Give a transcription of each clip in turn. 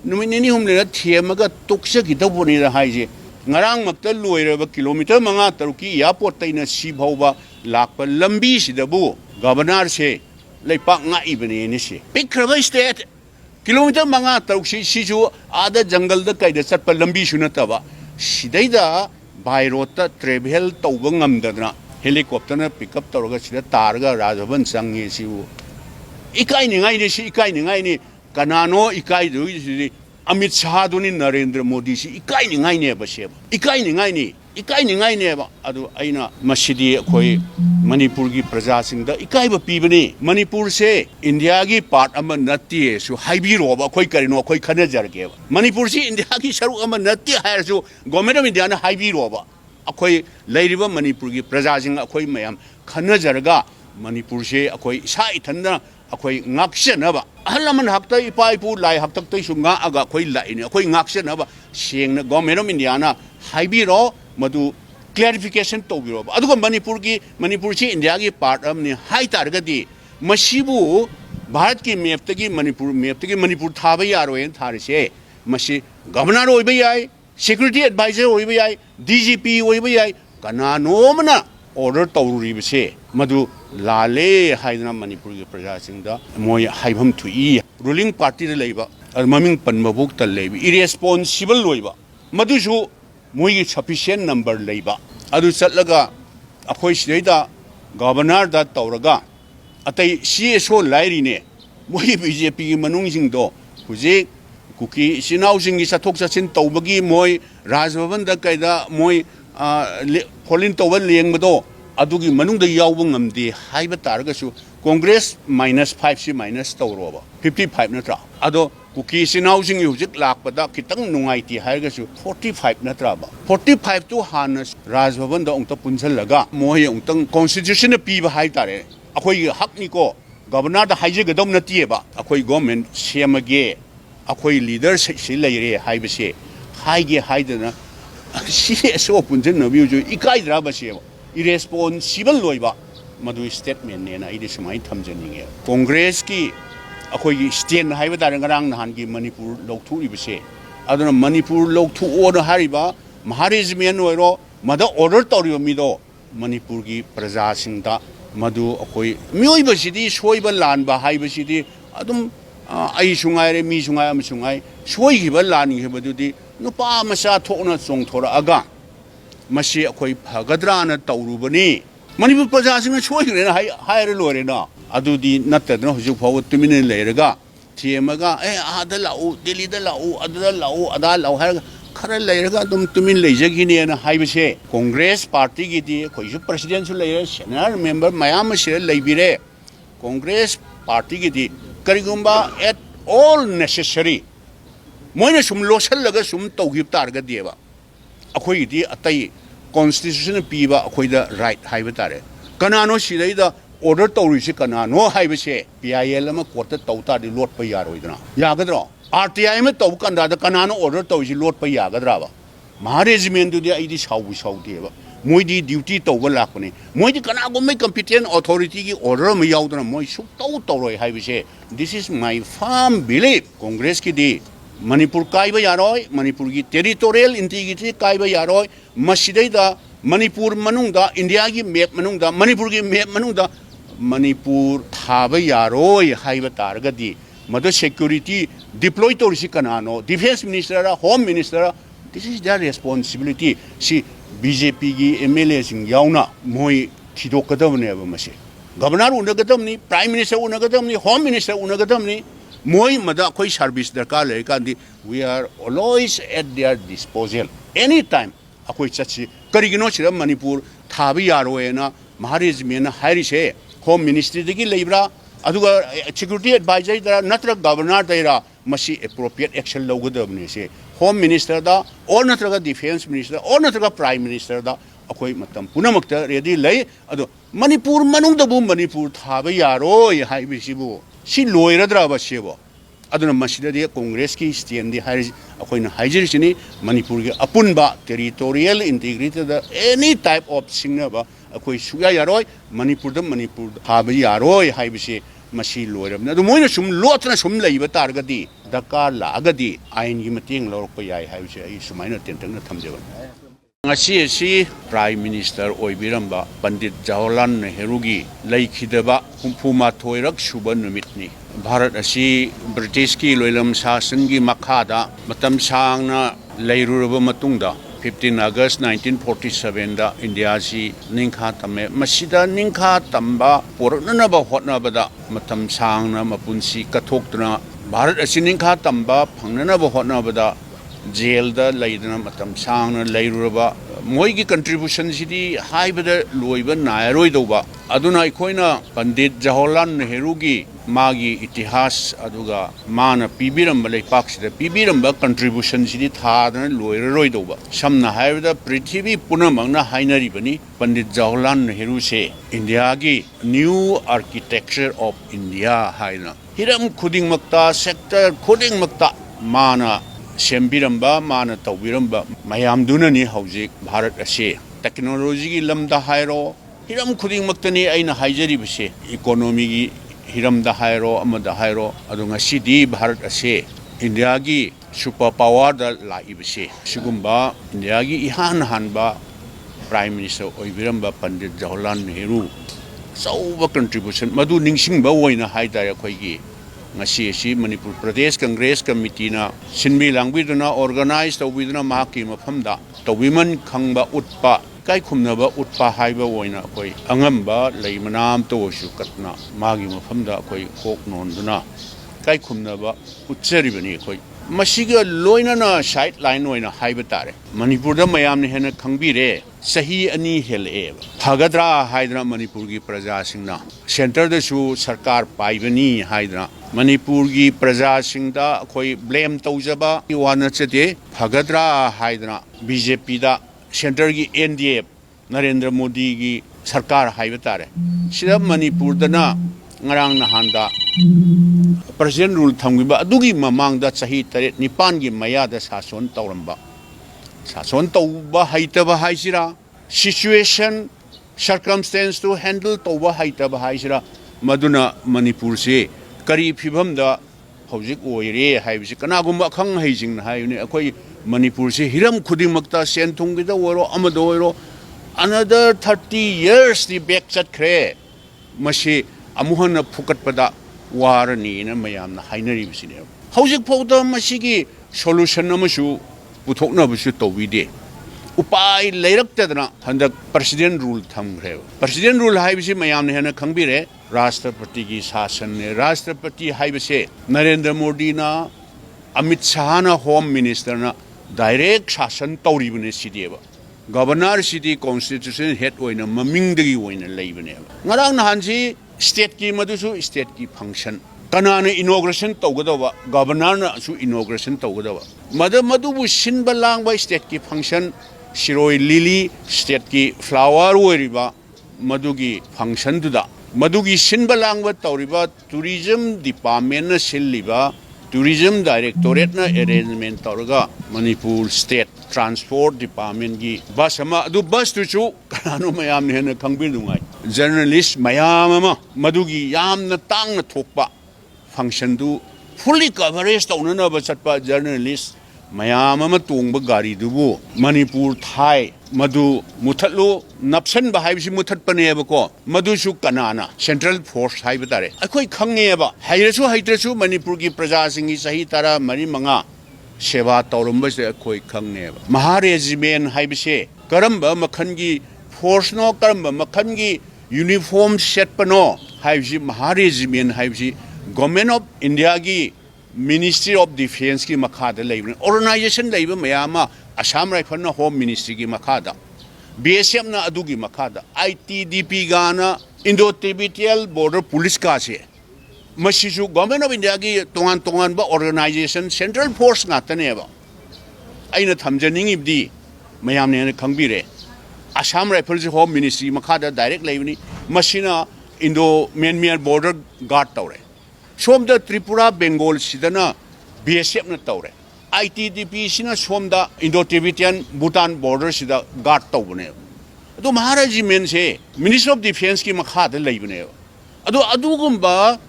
नुमित निनी हुमले थेमगा तोक्सगिदबोनी हाइजे ngarang makta loiraba kilometer manga taruki airport taina si phauba lakpa lambi sidabu governor se leipak ngai bani ni se pikraba state kilometer manga taruk si ju ada jungle da kaida chatpa lambi su nataba sidaida by road ta travel tawba ngamdadna helicopter na pick up tawraga sida targa rajabhan sangi siu ikai ni ngai ni si ikai ni ngai ni kanano ikai du si Amit Shah duni Narendra Modi si ikai ni ngai ne ba seba ikai ni ngai ne ba adu aina masidi khoi Manipur gi praja sing da ikai ba pi bani Manipur se India gi part ama natti su haibi ro ba khoi karino khoi khana jar ge ba Manipur si India gi saru ama natti hair su government of India na haibi ro ba akhoi leiriba Manipur gi praja sing akhoi mayam khana jar ga Manipur se akhoi sa ithanda akhoi ngakshana ba ahalaman hakta ipai pu lai haktak tai sunga aga khoi lai ni akhoi ngakshana ba sengna government of India na haibi ro madu clarification to biro ba aduga Manipur si India gi part amni hai targadi masibu bharat ki map tagi Manipur thaba yaro en tharise masi governor oi bai ai security advisor oi bai ai DGP oi bai ai kana nomna order tawri bise madu lale haidna Manipur gi praja singda moi haibam thui ruling party de leiba maming panmabuk tal leibi irresponsible loiba madu ju moi gi sufficient number leiba adu chatlaga akhoi sidaida governor da tawraga atai CSO lairi ne moi BJP gi manung singdo huji kuki sinau sing gi sathok sachin tawbagi moi rajbhavan da kaida moi polin tawal lengmado adugi manungda yawbang ngamdi haiba taragasu Congress -5 si minus tawroba 55 natra ado kuki sinau sing hujik lakpada kitang nungaiti hairagasu 45 natra ba 45 to hanas rajbhavan da ongta punjal laga moye ongtang constitution na piba hai tare akhoi hakni ko governor da haije gadom natie ba akhoi government semage akhoi leader si leire haibase haige haidana si so punjal na biu ju ikai dra ba se irresponsible loiba madu statement ne na idi sumai thamjaninge congress ki akhoi gi stand haiba dar ngarang nahan gi Manipur lokthu ibse aduna Manipur lokthu on hariba maharejmen oiro mada order toriyo mido Manipur gi praja singda madu akhoi mioi basidi soiba lanba haiba sidi adum ai sungai re mi sungai am sungai soi gi ba lani he badudi nupa masa thokna chong thora aga masi akhoi phagadra tawrubani Manipur praja sing choigre na haire lore na adudi nattadna hujuk phaw tumine leiraga thiemaga ada lau Delhi da lau ada lau har khara leiraga dum tumin leijagine na haibase Congress party gi di khoisu president su leire senior member mayam se leibire Congress party gi di karigumba at all necessary moina sum losal laga sum tawgib targa deba akhoi di atai constitution piba akhoi da right haiba tare kanano sidaida order tawri si kanano haiba se PIL ma court tawta di lot pa yaroidna yagadro RTI ma taw kanda da kanano order tawri si lot pa yagadra ba management du dia idi sau deba moi di duty tawba lakpani moi di kana go mai competent authority ki order ma yaudna moi su tawroi haiba se this is my firm belief Congress ki di Manipur kaiba yaroi Manipur gi territorial integrity kaiba yaroi masidaida Manipur manungda India gi map manungda Manipur gi map manungda Manipur thaba yaroi haiba targadi madu security deploy to si kanano defense minister home minister this is their responsibility si BJP gi MLA sing yauna moi thidokadabne ba mase governor unagadamni prime minister unagadamni home minister unagadamni moi mada koi service darkar le kandi we are always at their disposal anytime akoi chachi karigino chira Manipur thabi yaroena maharejmen hairi se home ministry degi leibra aduga security advisor da natra governor daira masi appropriate action logadabne se home minister da or natra defense minister or natra prime minister da akoi matam punamakta ready lei adu Manipur manung da bu Manipur thabi yaroi haibisibu si loiradra ba sebo aduna masida de Congress ki stand di hari akoina haijer sini Manipur ge apunba territorial integrity da any type of singna ba akoi suya yaroi Manipur da Manipur habi yaroi haibisi मसी लोरबने अदु Moina सुम लोतना सुम lab तारगदी दरकार लागदी आइन की मतेंग लौरप याय हाइबसे आई सुमाइना तेंतंगना थमजेबन ngasi si prime minister oibiramba pandit jawaharlal nehru gi leikidaba humphuma thoirak suba numitni bharat asi british ki loilam shasan gi makhada matam sangna leiruraba matungda 15 August 1947 da India si ningkha tamme masida ningkha tamba poraknaba hotnabada matam sangna mapunsi kathokna bharat asi ningkha tamba phangnaba hotnabada jail da laidana matam sangna lairuraba moigi contribution sidi haibada loiba nairoi doba aduna ikoina pandit jawaharlal nehru gi magi itihas aduga mana pibiramba leipak sida pibiramba contribution sidi thadana loiroi doba samna haibada prithvi punamangna hainari bani pandit jawaharlal nehru se india gi new architecture of india haina hiram khuding makta sector khuding makta mana Sembiramba mana tawiramba mayam dunani hauzik Bharat ase technology gi lamda hairo hiram khuding maktani aina haijari bise economy gi hiram da hairo amada hairo adunga sidi Bharat ase India gi super power da lai bise sigumba India gi ihan hanba prime minister oibiramba Pandit Jawaharlal Nehru sauba contribution madu ningsingba oina haidara khoi gi ngasi si Manipur Pradesh Congress Committee na sinmi langbiduna organize tawbiduna mahaki mafamda tawiman khangba utpa kai khumnaba utpa haiba oina koi angamba leimanam to su katna magi mafamda koi kok nonduna kai khumnaba utseribani koi masiga loina na sideline oina haiba tare Manipur da mayam ne hena khangbire sahi ani hele phagadra haidra Manipur gi praja singna center da su sarkar paibani haidra Manipur gi praja singda koi blame tawjaba iwana chete phagadra haidra BJP da center gi NDF Narendra Modi gi sarkar haiba tare sida Manipur da na ngarang nahanda president rule thamgiba adugi mamangda sahi tare nipan gi maya da sason tawramba sason tawba haitaba haisira situation circumstance to handle tawba haitaba haisira maduna Manipur se kari phibam da hojik oire haibisi kanagumba khang haijing haiyune akoi Manipur se hiram khudimakta sen thungi da woro amado woro another 30 years the back chat khre mashi amuhana phukatpada warani na mayamna hainari bisine hojik phawda masigi solution amasu puthokna bisu tawide upai leiraktadna handak president rule thamgre president rule haibisi mayamna hena khangbire Rashtrapati ki shasan ne Rashtrapati haibise Narendra Modi na Amit Shah na home minister na direct shasan tawribane sideba governor city constitution head oina mamingdagi oina leibane ngarang nahansi state ki madusu state ki function kanana inauguration tawgadawa governor na su inauguration tawgadawa madubu sinba langba state ki function Shiroi Lily state ki flower oiriba madugi function duda Madugi sinba langba tawriba tourism department na silliba tourism directorate na arrangement tawraga Manipur state transport department gi bus ama adu bus tu chu kanano mayam ne na khangbir dungai journalist mayam ama madugi yamna tangna thokpa function du fully coverage tawna na ba chatpa journalist mayam ama tongba gari dubu Manipur Thai madu muthatlu napsan ba haibisi muthatpane ba ko madu su kanana central force haiba tare akoi khange ba hairasu haitrasu Manipur gi praja singi sahi tara mari manga seva tawrumba se akoi khange ba maharegiment haibise karamba makhan gi force no karamba makhan gi uniform set pano haibisi maharegiment haibisi government of India gi Ministry of Defense ki makhada leibne organization leiba mayama Assam Rifle na Home Ministry ki makhada BSF na adugi makhada ITDP gana Indo-Tibetan Border Police ka se masisu government of India ki tongan ba organization central force ngatane ba aina thamjaningi bdi mayam ne khangbire Assam Rifle Home Ministry makhada direct leibni masina Indo-Myanmar border guard tawre Somda Tripura Bengal sidana BSF na tawre ITDP sina somda Indo-Tibetan Bhutan border sida guard tawbane adu Maharaji men se Minister of Defense ki makha da leibane adu adugumba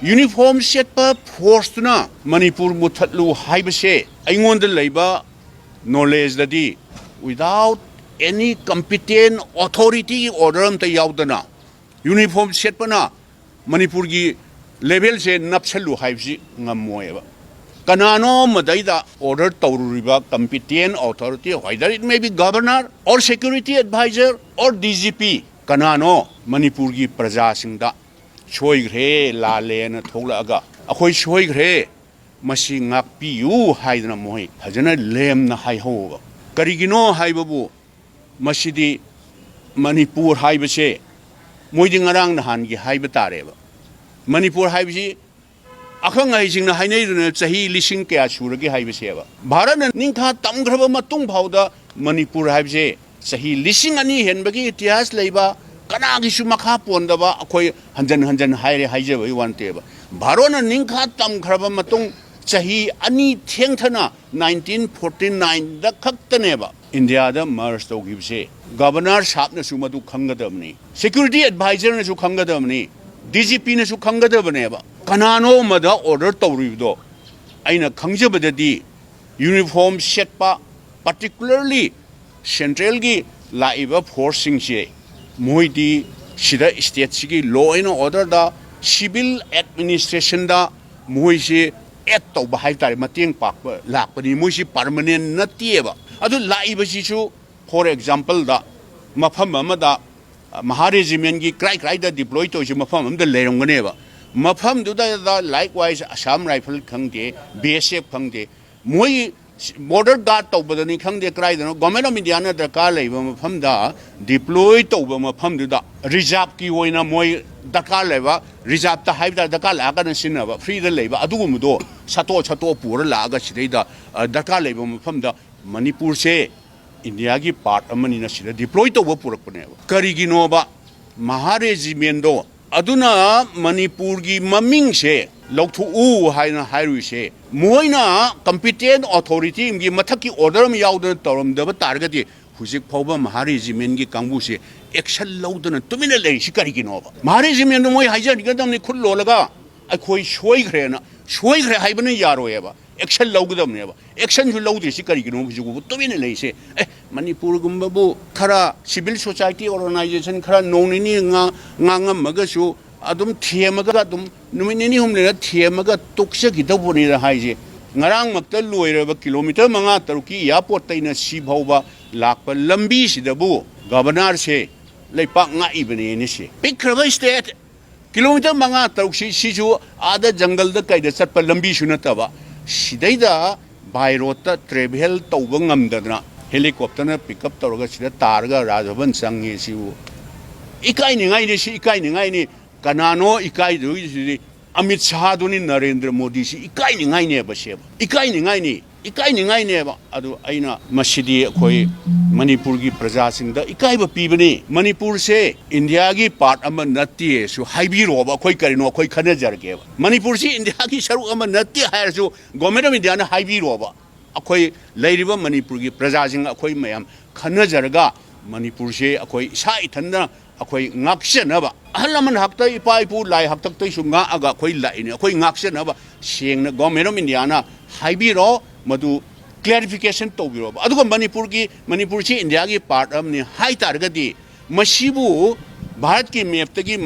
uniform set force ना मणिपुर मुथलू हाइबसे अइंगोंद लेबा knowledge ददी without any competent authority order अमता यावदना uniform set पना मणिपुर की लेवल से नपसलू हाइबसी ngमोएबा कनानो मदैदा ऑर्डर तौरुरिबा competent authority whether it may be governor और सिक्योरिटी एडवाइजर और डीजीपी कनानो मणिपुर की प्रजा सिंगदा सोइग्रे लालेन थोलगा अखोई सोइग्रे मसी ngakpiyu haidna moi phajana lemna haihoba karigino haibabu masidi manipur haibase moidi ngarang nahan gi haiba tareba manipur haibasi akhang ai jingna hainai duna chahi lising kya suragi haibase ba bharat ningkha tamgraba matung phauda manipur haibase chahi lising ani henbagi itihas leiba kanagi su makha pondaba akhoi hanjan haire haije bai wanteba bharona ningkha tamgraba matung chahi ani thengthana 1949 da khaktaneba india da mars togibse governor sahab na su madu khangadamni security advisor na su khangadamni dgp na su khangadabneba kanano mada order tawribdo aina khangjabadadi uniform set pa particularly central gi laiba forcing se moidi sida state sigi law and order da civil administration da moise et to bahai tare mateng pak lakpani moisi permanent natieba adu laibasisu for example da mafam amada maharegiment gi cry da deploy to ji mafam amda lerongane ba mafam du da likewise assam rifle khangde bsf khangde moi border guard to badani khangde cry da government of india na darkar leiba mafam da deploy to ba mafam du da reserve ki hoina moi darkar leiba reserve ta haib da darkar la ga na sinna ba free da leiba adugumdo sato pura la ga sidai da darkar leiba mafam da manipur se india ki part amani na sida deploy to ba purak pane karigino ba maharegiment do aduna manipur ki maming se lawthu u haina hairu se moina competent authority gi mathaki order am yaudana toram da targati hujik phauba maharegiment gi kangbu se action laudana tumina lei si karigino ba maharegiment moi haija digadam ni khul lolaga akhoi shoi gre haibana yaro eba action lawgadam ne ba action ju lawdi si karigino hujik tumina lei se manipur gumba bu khara civil society organization khara nonini nga magasu adum thiemaga adum numinini humne thiemaga tukse gidabuni ra haije ngarang makta loiraba kilometer manga taruki airport taina si bhauba lakpa lambi sidabu governor se leipak nga ibane ni se pikraba state kilometer manga taruki sisu ada jungle da kaida satpa lambi sunataba sidaida by road ta travel tawba ngamdadna helicopter na pick up tawga sida targa rajabhan sangi siu ikai ni ngai ni kanano ikai du amit shah duni narendra modi si ikai ni ngai ne ba adu aina masidi khoi manipur gi praja sing da ikai ba pibani manipur se india gi part ama natti su haibi ro ba khoi karino khoi khane jar ge manipur si india gi saru ama natti hair su government of india na haibi ro ba akhoi leiriba manipur gi praja sing akhoi mayam khane jarga manipur se akhoi sa ithanda akhoi ngakshana ba halaman hakta ipai pu lai haktak tai sunga aga khoi lai ne akhoi ngakshana ba sengna government of india na haibi ro madu clarification to biro ba aduga manipur si india gi part amni hai targati masibu bharat ki map tagi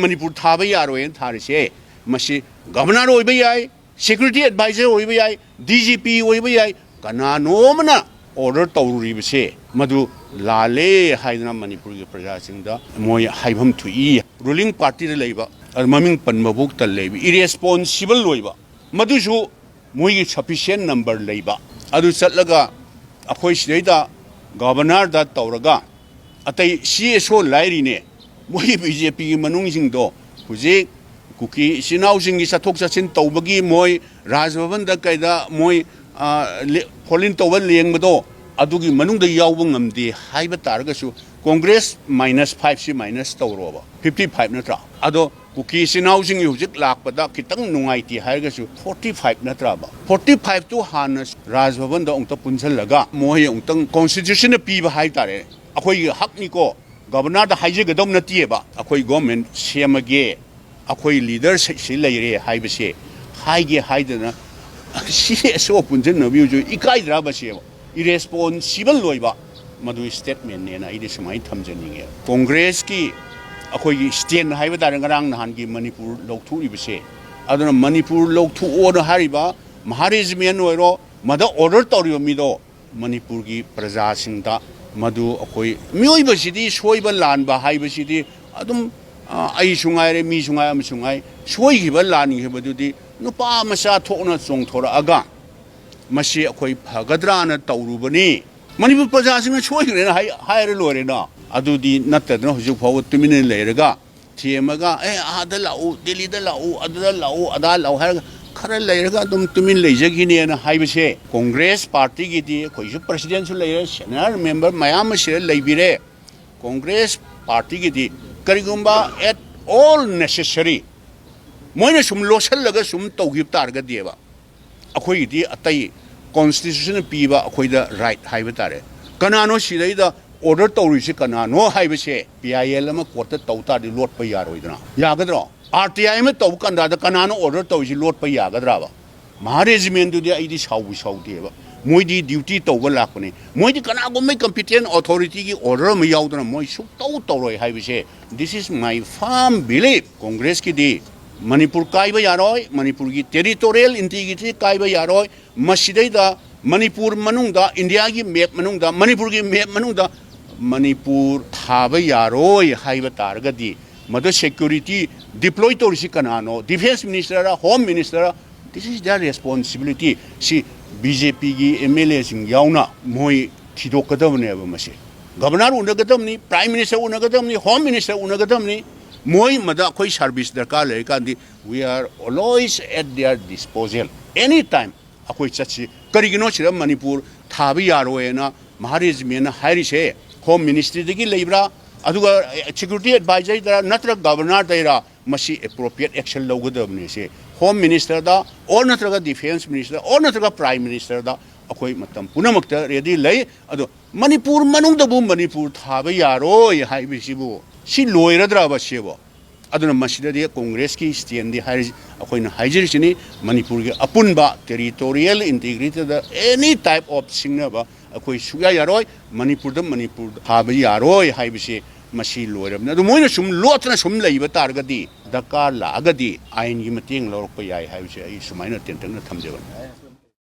manipur thaba yaro en tharise masi governor oiba yai security advisor oiba yai dgp oiba yai kanano mana order tawruri bse madu lale haidna manipur gi praja singda moi haibam thui ruling party de leiba maming panmabuk tal leibi irresponsible loiba madu su moi gi sufficient number leiba adu chatlaga akhoi sidaida governor da tawraga atai cso lairi ne moi bjp gi manung sing do huji kuki sinau sing gi sathok sachin tawbagi moi rajbhavan da kaida moi polin tawal lengmado adugi manung da yawba ngamdi haiba targasu congress -5 si minus tawroba 55 natra ado kuki sinau sing hujik lakpada kitang nungaiti hairgasu 45 natra ba 45 to hanas rajbhavan da ongta punjalaga moi ongtang constitution pi ba hai tare akhoi hakni ko governor da haije gadom natie ba akhoi government semage अखोई leader से लेरे हाइबसे हाइगे हाइदना सो पुंजन नबियो जो इकाइद्रा बसे इरेस्पोंसिबल लोइबा मधु statement ने ना सुमाई थमजनिंगे कांग्रेस की अखोई stand हाइबा तारे ngरang नहान की मणिपुर लौथुरिबसे अदुना मणिपुर लौथुओन हारिबा महारेजमेंट ओइरो मद ऑर्डर तौरियो मिदो मणिपुर की प्रजा सिंदा मधु अखोई मियोइबसिदी सोइबा लानबा हाइबसिदी अदुम आई सुंगाइरे मी सुंगाइ अम सुंगाइ सोइगिबा लानगिबदुदी नुपा मसा थोना चोंथोरअगा मसी अखोई फगद्राना तौरुबनी मणिपुर प्रजा सिंह सोइग्रेना हाइरे लोरेना अदुदी नत्तदना हुजु फाव तुमिने लेरगा थेमगा ए आदा लाउ दिल्ली दा लाउ अदा लाउ अदा लाउ हारगा खरा लेरगा तुम तुमिन लेजगिनेना हाइबसे कांग्रेस पार्टी गिदी कोइसु प्रेसिडेंट सु लेरे सेनियर मेंबर मयाम से लेबिरे कांग्रेस पार्टी गिदी करिगुंबा एट ऑल नेसेसरी मोइने सुम लोसलगा सुम तौगिब तारगा देबा अखोइदी अतई कॉन्स्टिट्यूशन पीबा अखोइदा राइट हाइबा तारे कनानो सिदैदा ऑर्डर तौरिसे कनानो हाइबसे पीआईएल अमा कोर्ट तौतादि लोटपा यारोइदना यागद्रो आरटीआई में तौ कंदा कनानो ऑर्डर तौरिसे लोटपा यागद्राबा महारेजिमेंट दुदी आइदी साउ साउदेबा मोइदी ड्यूटी तौबा लाखने मोइदी कनागुमै कंपिटेंट अथॉरिटी की ऑर्डर में याउदना मोइ सु तौरोय हाइबसे this is my firm belief Congress की दी मणिपुर कायबा यारोय मणिपुर की टेरिटोरियल इंटीग्रिटी कायबा यारोय मसिदैदा मणिपुर मनुंगदा इंडिया की मैप मनुंगदा मणिपुर की मैप मनुंगदा मणिपुर थाबा यारोय हाइबा तारगदी मद सिक्योरिटी डिप्लॉय तौरिसि कनानो defence minister home minister this is their responsibility सी बीजेपी की एमएलए सिंग याउना मोय थिदोकदबनेबा मसे गवर्नर उनगदबनी प्राइम मिनिस्टर उनगदबनी होम मिनिस्टर उनगदबनी मोय मदा कोई सर्विस दरकार ले कांदी we are always at their disposal any time अखोई चची करिगिनो सिरा मणिपुर थाबी यारोयना महारेजमेंट हारिसे होम मिनिस्ट्री दगी लेब्रा अदुगा सिक्योरिटी एडवाइजर दरा नत्र गवर्नर दरा मसी एप्रोप्रिएट एक्शन लौगदबने से होम मिनिस्टर दा और नत्रगा डिफेंस मिनिस्टर और नत्रगा प्राइम मिनिस्टर दा अखोई मतम पुनमक्ता रेडी लई अदो मणिपुर मनुंगदबु मणिपुर थाबा यारोय हाइबिसिबु सी लोइरद्राबा सेबो अदुना मसिददि कांग्रेस की स्टैंड हाइ अखोइना हाइजरिसिनी मणिपुर की अपुनबा टेरिटोरियल इंटीग्रिटी दा एनी टाइप ऑफ सिंगनबा अखोइ सुया यारोय मणिपुर थाबा यारोय हाइबिसे मसी लोइरबना अदु मोइना सुम लोतना सुम लइबा तारगदी दरकार लागदी आइन की मतेंग लौरकपा याय हाइबिसे आई सुमाइना टेंटंगना थमजेबन